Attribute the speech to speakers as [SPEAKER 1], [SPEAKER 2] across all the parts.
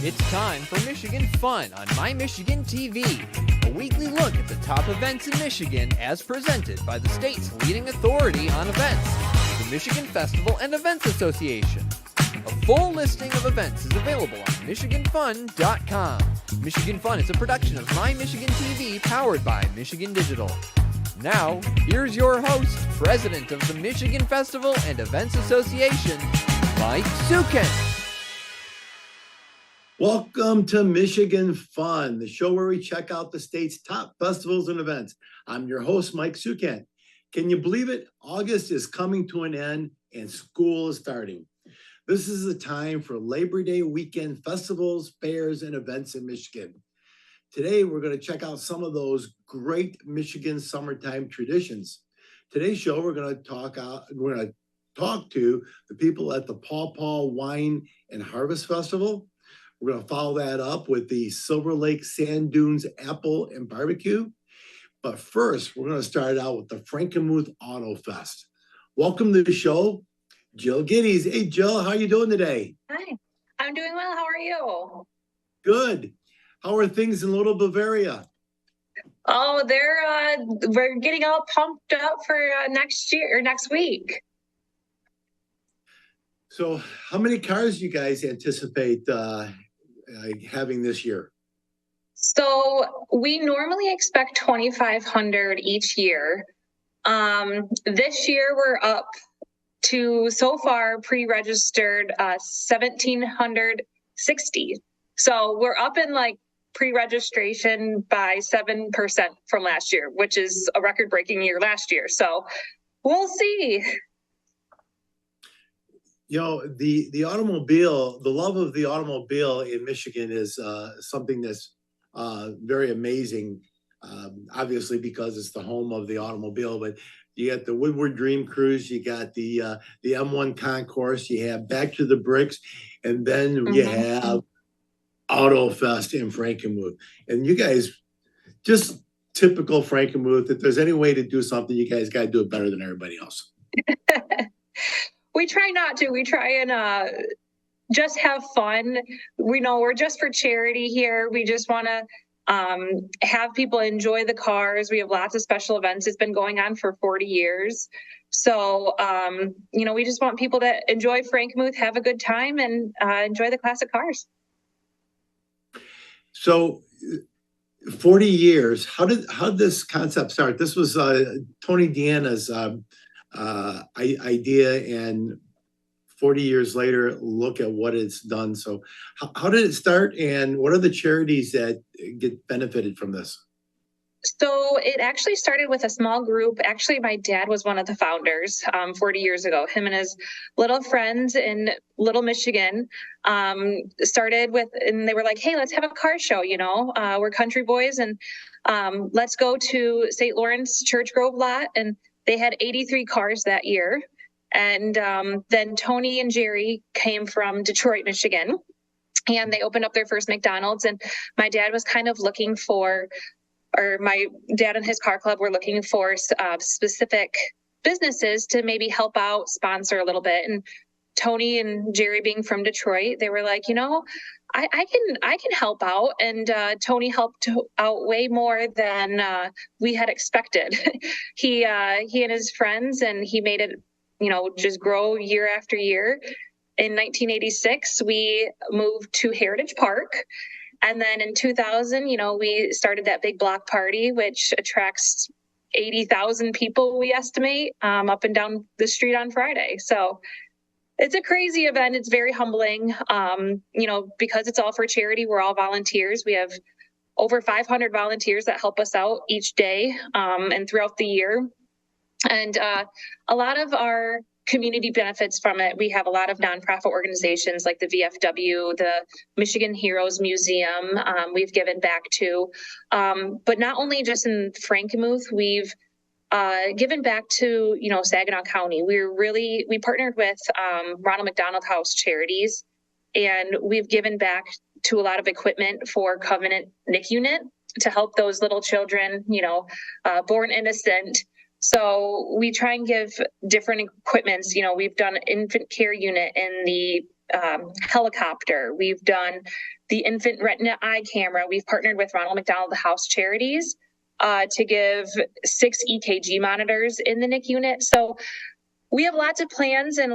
[SPEAKER 1] It's time for Michigan Fun on My Michigan TV, a weekly look at the top events in Michigan as presented by the state's leading authority on events, the Michigan Festival and Events Association. A full listing of events is available on MichiganFun.com. Michigan Fun is a production of My Michigan TV powered by Michigan Digital. Now, here's your host, President of the Michigan Festival and Events Association, Mike Sukin.
[SPEAKER 2] Welcome to Michigan Fun, the show where we check out the state's top festivals and events. I'm your host, Mike Sukin. Can you believe it? August is coming to an end and school is starting. This is the time for Labor Day weekend festivals, fairs, and events in Michigan. Today, we're going to check out some of those great Michigan summertime traditions. Today's show, we're going to talk to the people at the Paw Paw Wine and Harvest Festival. We're going to follow that up with the Silver Lake Sand Dunes Apple and Barbecue. But first, we're going to start out with the Frankenmuth Auto Fest. Welcome to the show, Jill Giddies. Hey, Jill, how are you doing today?
[SPEAKER 3] Hi, I'm doing well. How are you?
[SPEAKER 2] Good. How are things in Little Bavaria?
[SPEAKER 3] Oh, we're getting all pumped up for next week.
[SPEAKER 2] So how many cars do you guys anticipate having this year?
[SPEAKER 3] So we normally expect 2,500 each year. This year we're up to, so far, pre-registered 1,760. So we're up in pre-registration by 7% from last year, which is a record-breaking year last year. So we'll see.
[SPEAKER 2] You know, the automobile, the love of the automobile in Michigan is something that's very amazing, obviously because it's the home of the automobile. But you got the Woodward Dream Cruise, you got the M1 Concourse, you have Back to the Bricks, and then you have Auto Fest in Frankenmuth. And you guys, just typical Frankenmuth, if there's any way to do something, you guys got to do it better than everybody else.
[SPEAKER 3] We try not to. We try and just have fun. We know we're just for charity here. We just want to have people enjoy the cars. We have lots of special events. It's been going on for 40 years. So, we just want people to enjoy Frankenmuth, have a good time, and enjoy the classic cars.
[SPEAKER 2] So 40 years, how did this concept start? This was Tony Deanna's idea, and 40 years later, look at what it's done. So how did it start, and what are the charities that get benefited from this?
[SPEAKER 3] So it actually started with a small group. Actually, my dad was one of the founders 40 years ago. Him and his little friends in Little Michigan started with, and they were like, hey, let's have a car show, we're country boys, and let's go to St. Lawrence Church Grove lot. And they had 83 cars that year. And then Tony and Jerry came from Detroit, Michigan, and they opened up their first McDonald's. And my dad was kind of looking for, or my dad and his car club were looking for specific businesses to maybe help out, sponsor a little bit. And Tony and Jerry, being from Detroit, they were like, I can help out. And Tony helped out way more than we had expected. He and his friends, and he made it, just grow year after year. In 1986, we moved to Heritage Park. And then in 2000, we started that big block party, which attracts 80,000 people, we estimate, up and down the street on Friday. So it's a crazy event. It's very humbling, because it's all for charity. We're all volunteers. We have over 500 volunteers that help us out each day and throughout the year. And a lot of our community benefits from it. We have a lot of nonprofit organizations like the VFW, the Michigan Heroes Museum, we've given back to. But not only just in Frankenmuth, we've given back to, Saginaw County. We partnered with Ronald McDonald House Charities, and we've given back to a lot of equipment for Covenant NIC unit to help those little children, born innocent. So we try and give different equipments. We've done an infant care unit in the helicopter. We've done the infant retina eye camera. We've partnered with Ronald McDonald House Charities to give 6 EKG monitors in the NIC unit. So we have lots of plans and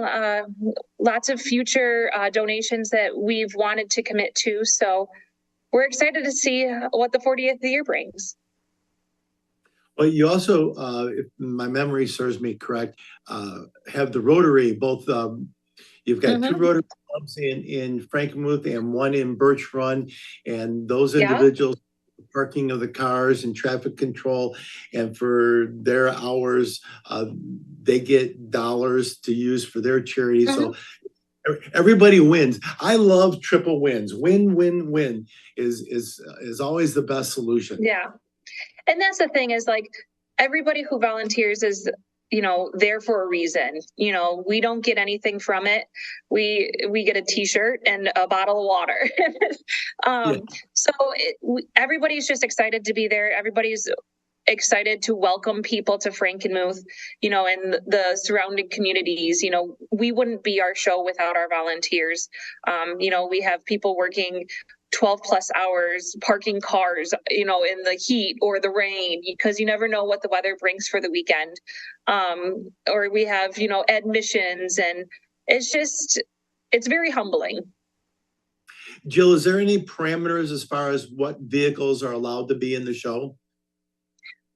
[SPEAKER 3] lots of future donations that we've wanted to commit to. So we're excited to see what the 40th year brings.
[SPEAKER 2] Well, you also, if my memory serves me correct, have the Rotary, both, you've got 2 Rotary clubs in Frankenmuth and 1 in Birch Run, and those individuals, parking of the cars and traffic control, and for their hours, they get dollars to use for their charity. So everybody wins. I love triple wins. Win, win, win is always the best solution.
[SPEAKER 3] Yeah. And that's the thing is, like, everybody who volunteers is, there for a reason. We don't get anything from it. We get a t-shirt and a bottle of water. So everybody's just excited to be there. Everybody's excited to welcome people to Frankenmuth, and the surrounding communities. We wouldn't be our show without our volunteers. We have people working 12 plus hours parking cars, in the heat or the rain, because you never know what the weather brings for the weekend. Or we have, admissions, and it's very humbling.
[SPEAKER 2] Jill, is there any parameters as far as what vehicles are allowed to be in the show?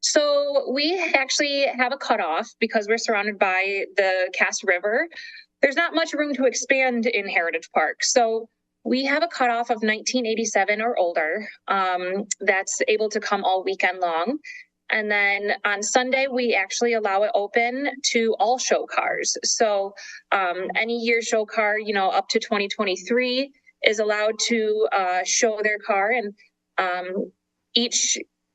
[SPEAKER 3] So we actually have a cutoff because we're surrounded by the Cass River. There's not much room to expand in Heritage Park. So we have a cutoff of 1987 or older that's able to come all weekend long. And then on Sunday, we actually allow it open to all show cars. So any year show car, up to 2023 is allowed to show their car. And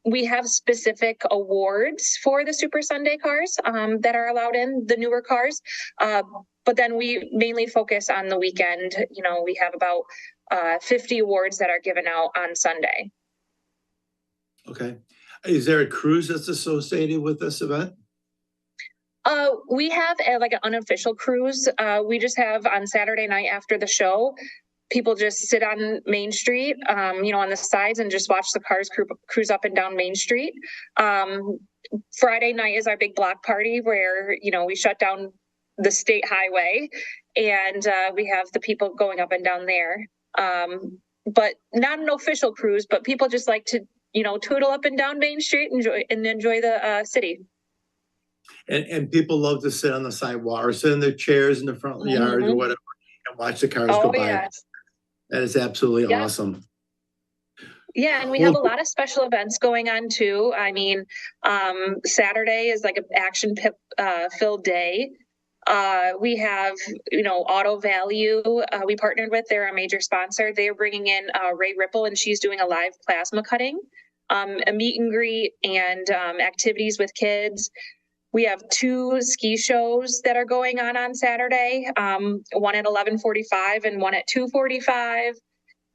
[SPEAKER 3] we have specific awards for the Super Sunday cars that are allowed in, the newer cars. But then we mainly focus on the weekend. We have about 50 awards that are given out on Sunday.
[SPEAKER 2] Okay. Is there a cruise that's associated with this event?
[SPEAKER 3] We have an unofficial cruise. We just have on Saturday night after the show, people just sit on Main Street, on the sides, and just watch the cars cruise up and down Main Street. Friday night is our big block party where, we shut down the state highway, and we have the people going up and down there. But not an official cruise, but people just like to, tootle up and down Main Street and enjoy the city.
[SPEAKER 2] And people love to sit on the sidewalk or sit in their chairs in the front yard or whatever and watch the cars go by. Yes. That is absolutely awesome.
[SPEAKER 3] Yeah, and we have a lot of special events going on too. I mean, Saturday is like an action-filled day. We have, Auto Value. We partnered with, they're a major sponsor. They're bringing in Ray Ripple, and she's doing a live plasma cutting, a meet and greet, and activities with kids. We have 2 ski shows that are going on Saturday, one at 11:45 and one at 2:45.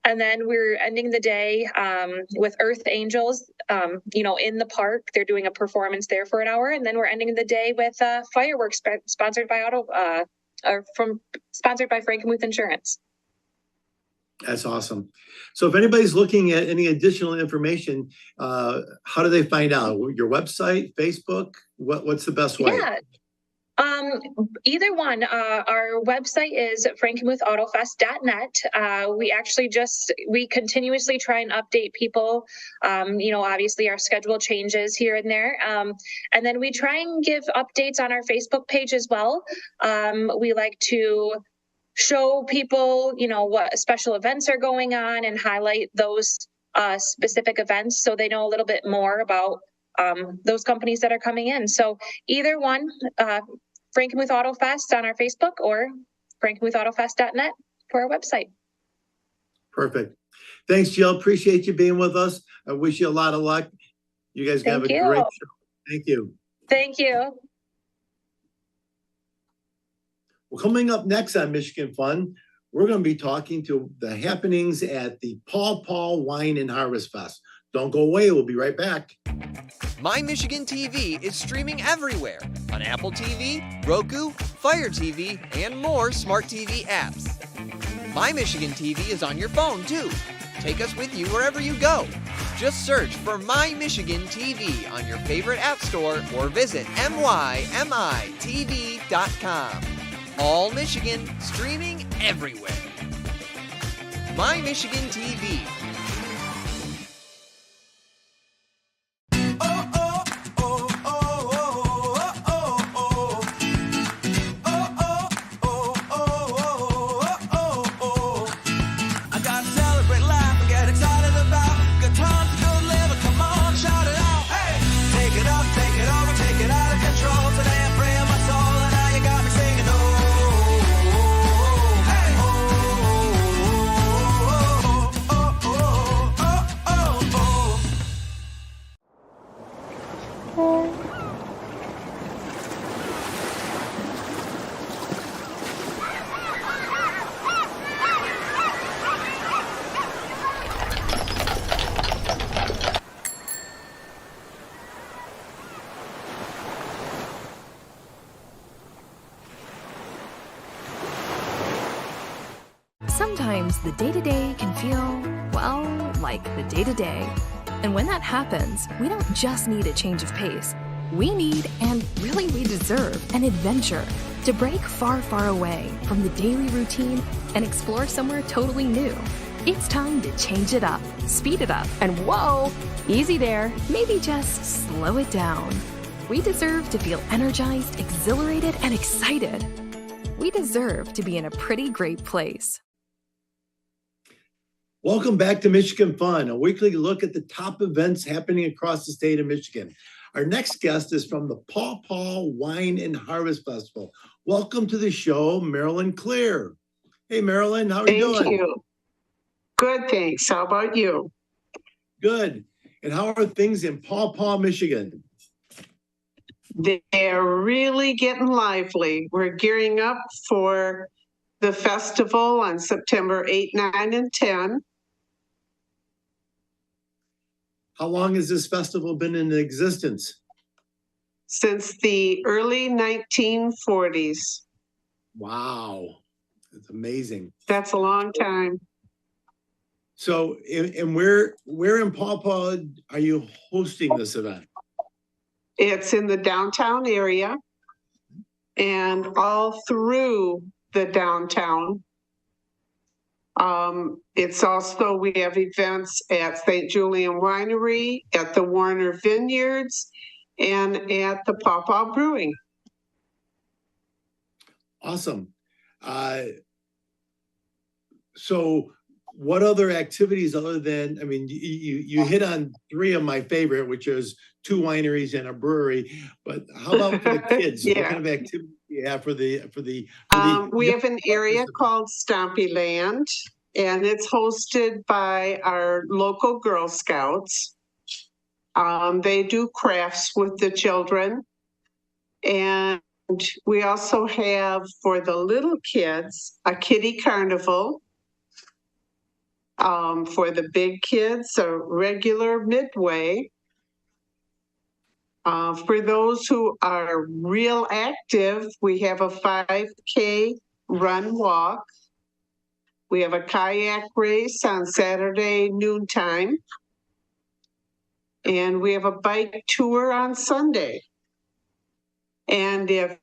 [SPEAKER 3] And then we're ending the day with Earth Angels, in the park. They're doing a performance there for an hour. And then we're ending the day with fireworks sponsored by Frankenmuth Insurance.
[SPEAKER 2] That's awesome. So if anybody's looking at any additional information, how do they find out? Your website, Facebook? What's the best way?
[SPEAKER 3] Yeah. Either one. Our website is frankenmuthautofest.net. We continuously try and update people. Obviously our schedule changes here and there. And then we try and give updates on our Facebook page as well. We like to show people, what special events are going on and highlight those specific events so they know a little bit more about those companies that are coming in. So either one, Frankenmuth Auto Fest on our Facebook or frankenmuthautofest.net for our website.
[SPEAKER 2] Perfect. Thanks, Jill. Appreciate you being with us. I wish you a lot of luck. You guys have a great show. Thank you.
[SPEAKER 3] Thank you.
[SPEAKER 2] Well, coming up next on Michigan Fun, we're going to be talking to the happenings at the Paw Paw Wine and Harvest Fest. Don't go away. We'll be right back.
[SPEAKER 1] My Michigan TV is streaming everywhere on Apple TV, Roku, Fire TV, and more smart TV apps. My Michigan TV is on your phone, too. Take us with you wherever you go. Just search for My Michigan TV on your favorite app store or visit mymitv.com. All Michigan, streaming everywhere. My Michigan TV.
[SPEAKER 4] Sometimes the day-to-day can feel, well, like the day-to-day. And when that happens, we don't just need a change of pace. We need, and really we deserve, an adventure to break far, far away from the daily routine and explore somewhere totally new. It's time to change it up, speed it up, and whoa, easy there, maybe just slow it down. We deserve to feel energized, exhilarated, and excited. We deserve to be in a pretty great place.
[SPEAKER 2] Welcome back to Michigan Fun, a weekly look at the top events happening across the state of Michigan. Our next guest is from the Paw Paw Wine and Harvest Festival. Welcome to the show, Marilyn Clear. Hey, Marilyn, how are you doing?
[SPEAKER 5] Thank you. Good, thanks. How about you?
[SPEAKER 2] Good. And how are things in Paw Paw, Michigan?
[SPEAKER 5] They're really getting lively. We're gearing up for the festival on September 8, 9, and 10.
[SPEAKER 2] How long has this festival been in existence?
[SPEAKER 5] Since the early 1940s.
[SPEAKER 2] Wow, that's amazing.
[SPEAKER 5] That's a long time.
[SPEAKER 2] So, and where in Paw Paw are you hosting this event?
[SPEAKER 5] It's in the downtown area and all through the downtown. It's also, we have events at St. Julian Winery, at the Warner Vineyards, and at the Paw Paw Brewing.
[SPEAKER 2] Awesome. So what other activities other than, I mean, you hit on three of my favorite, which is 2 wineries and a brewery, but how about for the kids?
[SPEAKER 5] Yeah.
[SPEAKER 2] What kind of activity do you have for the
[SPEAKER 5] we have an area called Stompy Land, and it's hosted by our local Girl Scouts. They do crafts with the children. And we also have, for the little kids, a kiddie carnival. For the big kids, a regular midway. For those who are real active, we have a 5K run walk. We have a kayak race on Saturday noontime. And we have a bike tour on Sunday. And if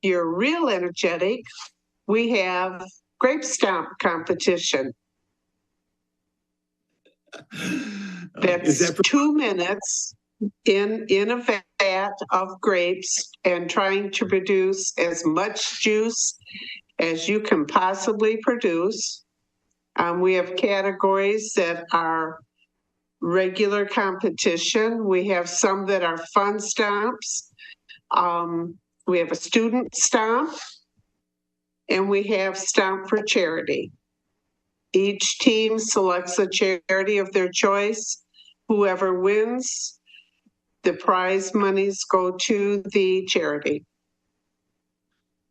[SPEAKER 5] you're real energetic, we have grape stomp competition. That's 2 minutes in a vat of grapes and trying to produce as much juice as you can possibly produce. We have categories that are regular competition. We have some that are fun stomps. We have a student stomp, and we have stomp for charity. Each team selects a charity of their choice. Whoever wins, the prize monies go to the charity.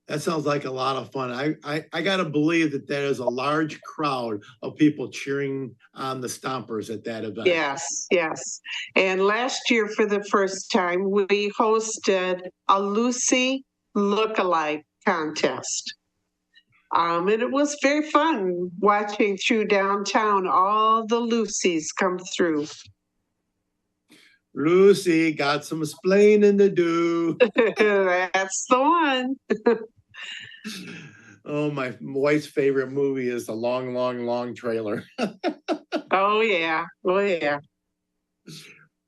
[SPEAKER 2] That sounds like a lot of fun. I got to believe that there is a large crowd of people cheering on the Stompers at that event.
[SPEAKER 5] Yes, yes. And last year, for the first time, we hosted a Lucy look-alike contest. And it was very fun watching through downtown, all the Lucy's come through.
[SPEAKER 2] Lucy got some explaining to do.
[SPEAKER 5] That's the one.
[SPEAKER 2] Oh, my wife's favorite movie is The Long, Long, Long Trailer.
[SPEAKER 5] Oh, yeah. Oh, yeah.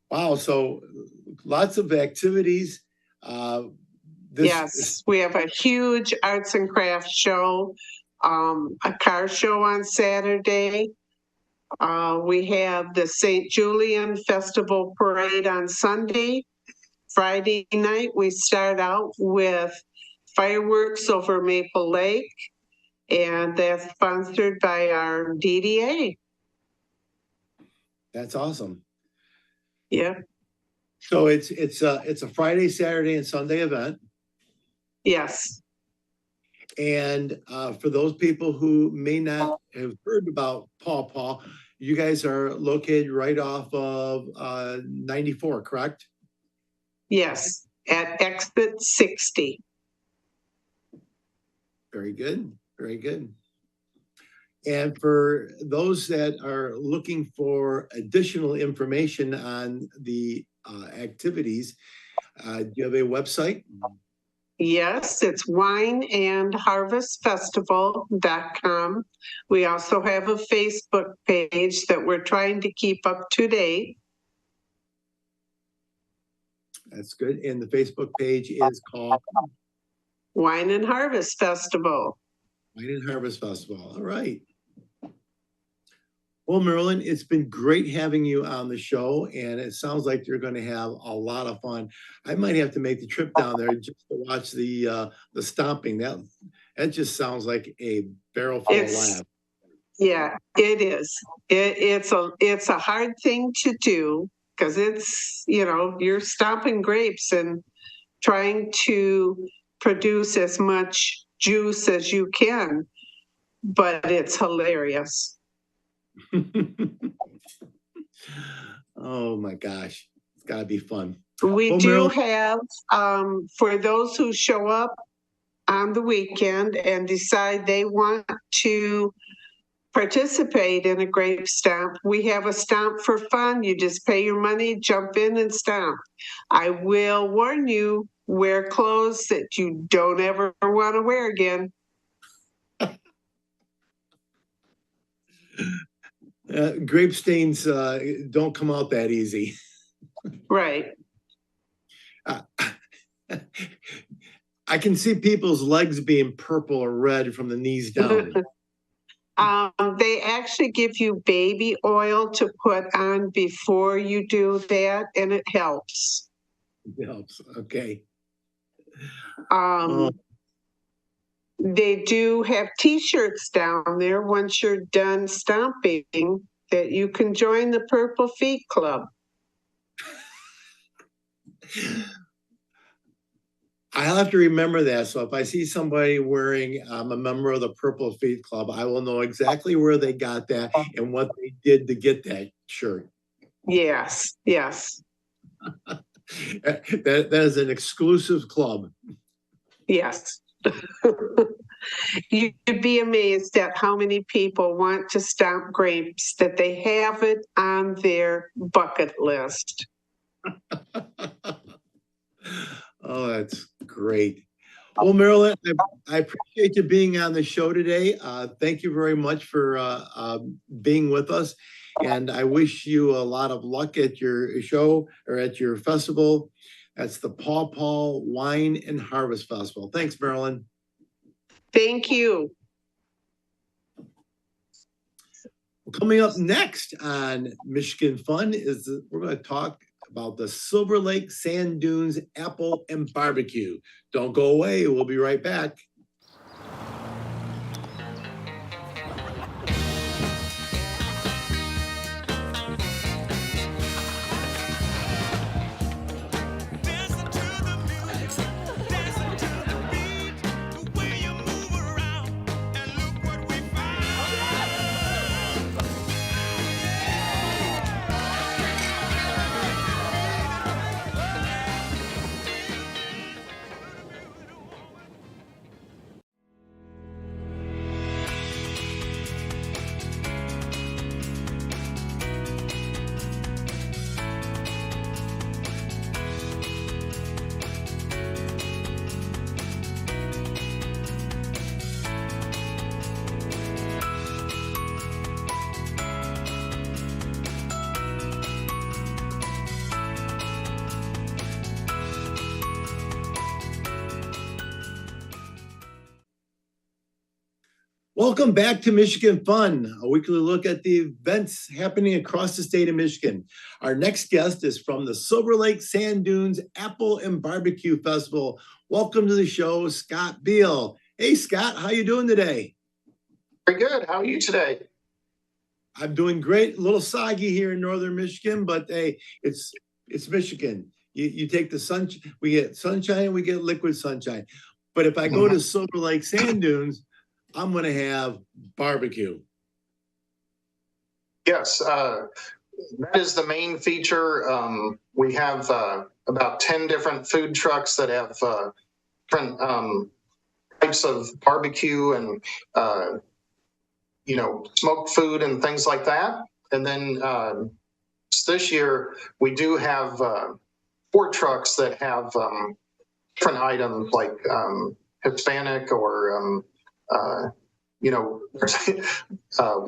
[SPEAKER 2] Wow. So lots of activities.
[SPEAKER 5] Yes, we have a huge arts and crafts show, a car show on Saturday. We have the St. Julian Festival Parade on Sunday. Friday night, we start out with fireworks over Maple Lake, and that's sponsored by our DDA.
[SPEAKER 2] That's awesome.
[SPEAKER 5] Yeah.
[SPEAKER 2] So it's a Friday, Saturday, and Sunday event.
[SPEAKER 5] Yes.
[SPEAKER 2] And for those people who may not have heard about Paw Paw, you guys are located right off of 94, correct?
[SPEAKER 5] Yes, at exit 60.
[SPEAKER 2] Very good. Very good. And for those that are looking for additional information on the activities, do you have a website?
[SPEAKER 5] Yes, it's wineandharvestfestival.com. We also have a Facebook page that we're trying to keep up to date.
[SPEAKER 2] That's good. And the Facebook page is called
[SPEAKER 5] Wine and Harvest Festival.
[SPEAKER 2] Wine and Harvest Festival. All right. Well, Marilyn, it's been great having you on the show, and it sounds like you're going to have a lot of fun. I might have to make the trip down there just to watch the stomping. That just sounds like a barrel full of laughs.
[SPEAKER 5] Yeah, it is. It's a hard thing to do because it's, you're stomping grapes and trying to produce as much juice as you can, but it's hilarious.
[SPEAKER 2] Oh my gosh, it's got to be fun.
[SPEAKER 5] We do have, for those who show up on the weekend and decide they want to participate in a grape stomp, we have a stomp for fun. You just pay your money, jump in and stomp. I will warn you, wear clothes that you don't ever want to wear again.
[SPEAKER 2] Grape stains don't come out that easy.
[SPEAKER 5] Right.
[SPEAKER 2] I can see people's legs being purple or red from the knees down.
[SPEAKER 5] They actually give you baby oil to put on before you do that, and it helps.
[SPEAKER 2] It helps. Okay.
[SPEAKER 5] They do have T-shirts down there once you're done stomping that you can join the Purple Feet Club.
[SPEAKER 2] I'll have to remember that. So if I see somebody wearing a member of the Purple Feet Club, I will know exactly where they got that and what they did to get that shirt.
[SPEAKER 5] Yes, yes.
[SPEAKER 2] That is an exclusive club.
[SPEAKER 5] Yes. You'd be amazed at how many people want to stomp grapes that they have it on their bucket list.
[SPEAKER 2] Oh, that's great. Well, Marilyn, I appreciate you being on the show today. Thank you very much for being with us. And I wish you a lot of luck at your show or at your festival. That's the Paw Paw Wine and Harvest Festival. Thanks, Marilyn.
[SPEAKER 5] Thank you.
[SPEAKER 2] Coming up next on Michigan Fun is we're going to talk about the Silver Lake Sand Dunes Apple and Barbecue. Don't go away. We'll be right back. Welcome back to Michigan Fun, a weekly look at the events happening across the state of Michigan. Our next guest is from the Silver Lake Sand Dunes Apple and Barbecue Festival. Welcome to the show, Scott Beal. Hey, Scott, how you doing today?
[SPEAKER 6] Very good. How are you today?
[SPEAKER 2] I'm doing great. A little soggy here in northern Michigan, but hey, it's Michigan. You take the sun, we get sunshine, we get liquid sunshine. But if I go to Silver Lake Sand Dunes, I'm going to have barbecue.
[SPEAKER 6] Yes, that is the main feature. We have about 10 different food trucks that have different types of barbecue and, smoked food and things like that. And then this year, we do have 4 trucks that have different items like Hispanic or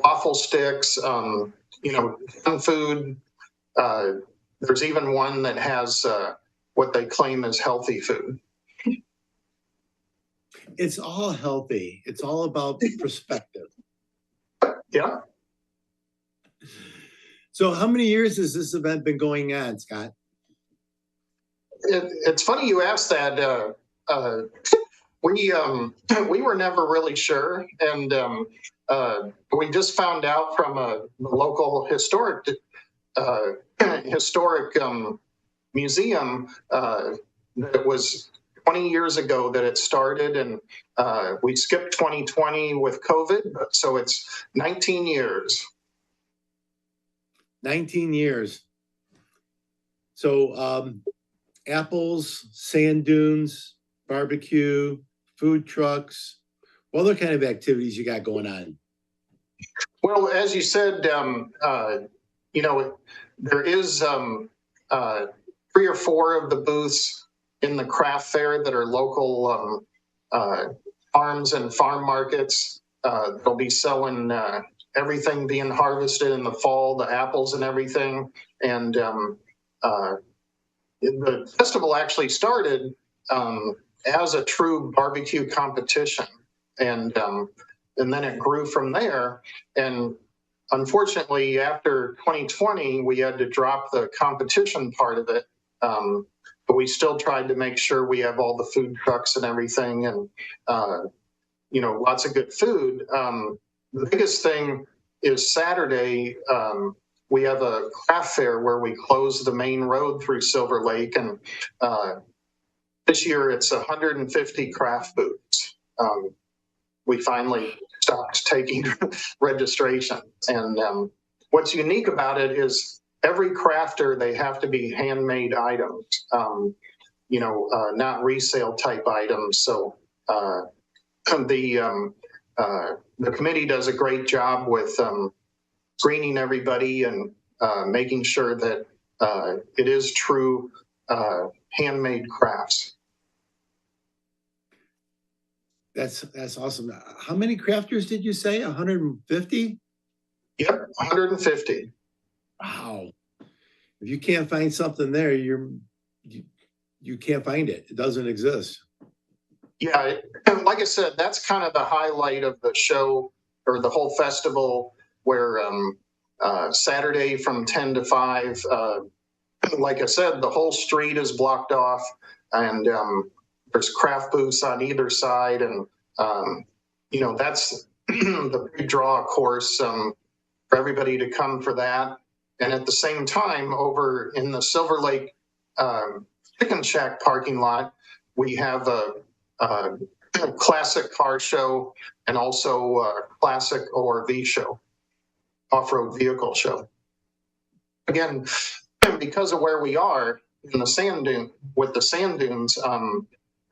[SPEAKER 6] waffle sticks, fun food. There's even one that has what they claim is healthy food.
[SPEAKER 2] It's all healthy. It's all about perspective.
[SPEAKER 6] Yeah.
[SPEAKER 2] So how many years has this event been going on, Scott?
[SPEAKER 6] It's funny you asked that. We were never really sure, and we just found out from a local historic museum that it was 20 years ago that it started, and we skipped 2020 with COVID, so it's 19 years.
[SPEAKER 2] 19 years. So apples, sand dunes, barbecue, food trucks. What other kind of activities you got going on?
[SPEAKER 6] Well, as you said, there is 3 or 4 of the booths in the craft fair that are local farms and farm markets. They'll be selling everything being harvested in the fall, the apples and everything. And the festival actually started as a true barbecue competition, and then it grew from there. And unfortunately, after 2020, we had to drop the competition part of it, but we still tried to make sure we have all the food trucks and everything, and lots of good food. The biggest thing is Saturday. We have a craft fair where we close the main road through Silver Lake, and this year it's 150 craft booths. We finally stopped taking registration. And what's unique about it is every crafter, they have to be handmade items, not resale type items. So the committee does a great job with screening everybody and making sure that it is true handmade crafts.
[SPEAKER 2] That's awesome. How many crafters did you say? 150?
[SPEAKER 6] Yep, 150.
[SPEAKER 2] Wow. If you can't find something there, you can't find it. It doesn't exist.
[SPEAKER 6] Yeah, like I said, that's kind of the highlight of the show or the whole festival, where Saturday from 10 to 5, like I said, the whole street is blocked off, and there's craft booths on either side, and that's the big draw, of course, for everybody to come for that. And at the same time, over in the Silver Lake Chicken Shack parking lot, we have a classic car show and also a classic ORV show, off-road vehicle show. Again, because of where we are in the sand dune, with the sand dunes,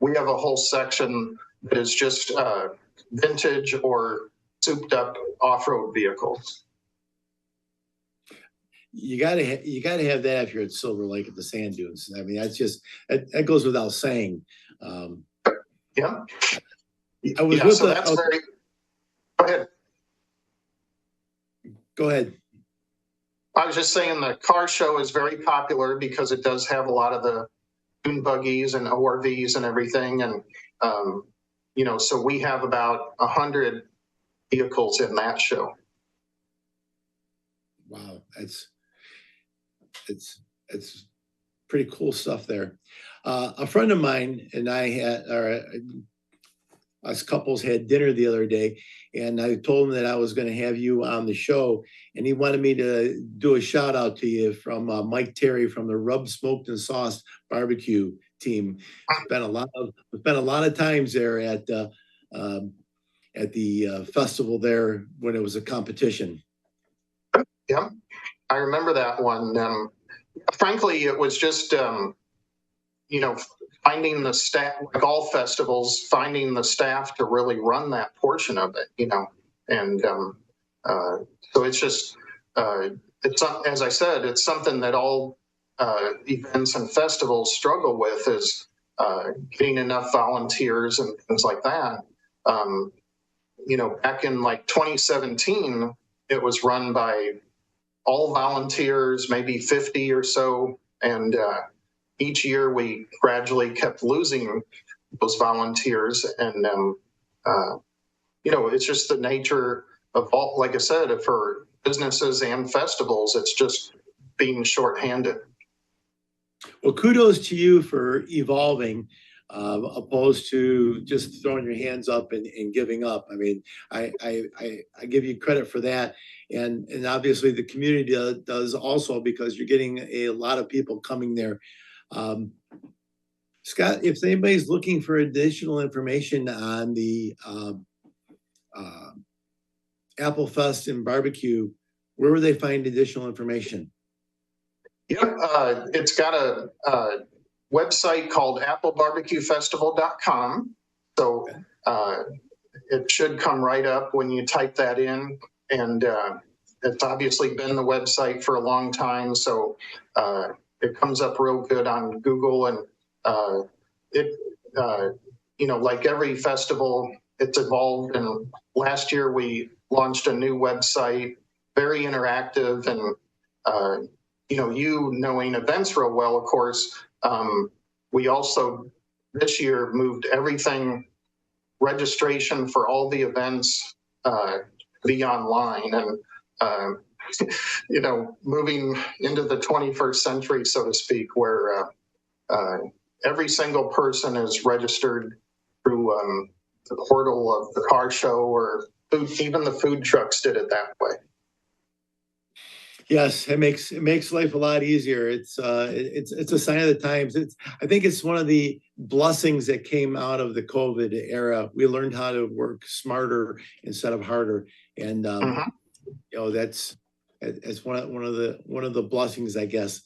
[SPEAKER 6] we have a whole section that is just vintage or souped up off-road vehicles.
[SPEAKER 2] You gotta have that if you're at Silver Lake at the sand dunes. I mean, that goes without saying.
[SPEAKER 6] Yeah.
[SPEAKER 2] I was
[SPEAKER 6] yeah,
[SPEAKER 2] with
[SPEAKER 6] so that's very. Go ahead.
[SPEAKER 2] Go ahead.
[SPEAKER 6] I was just saying the car show is very popular because it does have a lot of the dune buggies and ORVs and everything, and so we have about 100 vehicles in that show.
[SPEAKER 2] Wow, it's pretty cool stuff there. A friend of mine and I had, or us couples had dinner the other day, and I told him that I was going to have you on the show, and he wanted me to do a shout out to you from Mike Terry from the Rub Smoked and Sauced barbecue team. Spent a lot of times there at the festival there when it was a competition.
[SPEAKER 6] Yeah, I remember that one. Frankly, it was just, finding the staff, like all festivals, finding the staff to really run that portion of it, and so it's just, as I said, it's something that all events and festivals struggle with is getting enough volunteers and things like that. Back in like 2017, it was run by all volunteers, maybe 50 or so. And each year we gradually kept losing those volunteers. And, it's just the nature of all, like I said, for businesses and festivals, it's just being shorthanded.
[SPEAKER 2] Well, kudos to you for evolving, opposed to just throwing your hands up and giving up. I mean, I give you credit for that. And obviously the community does also, because you're getting a lot of people coming there. Scott, if anybody's looking for additional information on the Apple Fest and barbecue, where would they find additional information?
[SPEAKER 6] Yep, it's got a website called applebarbecuefestival.com. So it should come right up when you type that in. And it's obviously been the website for a long time. So it comes up real good on Google. And like every festival, it's evolved. And last year we launched a new website, very interactive. And, knowing events real well, of course, we also this year moved everything, registration for all the events be online, and moving into the 21st century, so to speak, where every single person is registered through the portal of the car show, or even the food trucks did it that way.
[SPEAKER 2] Yes, it makes life a lot easier. It's a sign of the times. I think it's one of the blessings that came out of the COVID era. We learned how to work smarter instead of harder, and that's one of the blessings, I guess.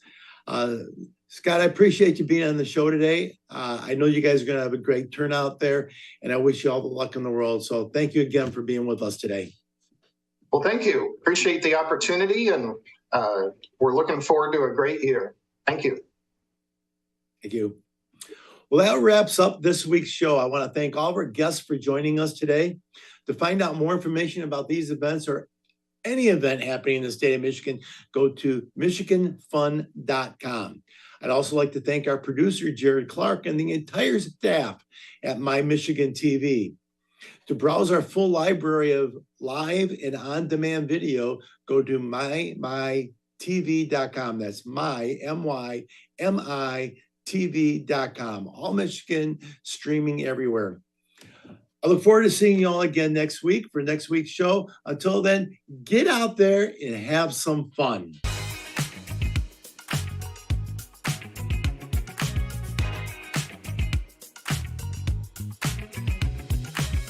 [SPEAKER 2] Scott, I appreciate you being on the show today. I know you guys are going to have a great turnout there, and I wish you all the luck in the world. So thank you again for being with us today.
[SPEAKER 6] Well, thank you. Appreciate the opportunity, and we're looking forward to a great year. Thank you.
[SPEAKER 2] Thank you. Well, that wraps up this week's show. I want to thank all of our guests for joining us today. To find out more information about these events or any event happening in the state of Michigan, go to michiganfun.com. I'd also like to thank our producer, Jared Clark, and the entire staff at My Michigan TV. To browse our full library of live and on-demand video, go to mymytv.com. That's mymytv.com. All Michigan, streaming everywhere. I look forward to seeing you all again next week for next week's show. Until then, get out there and have some fun.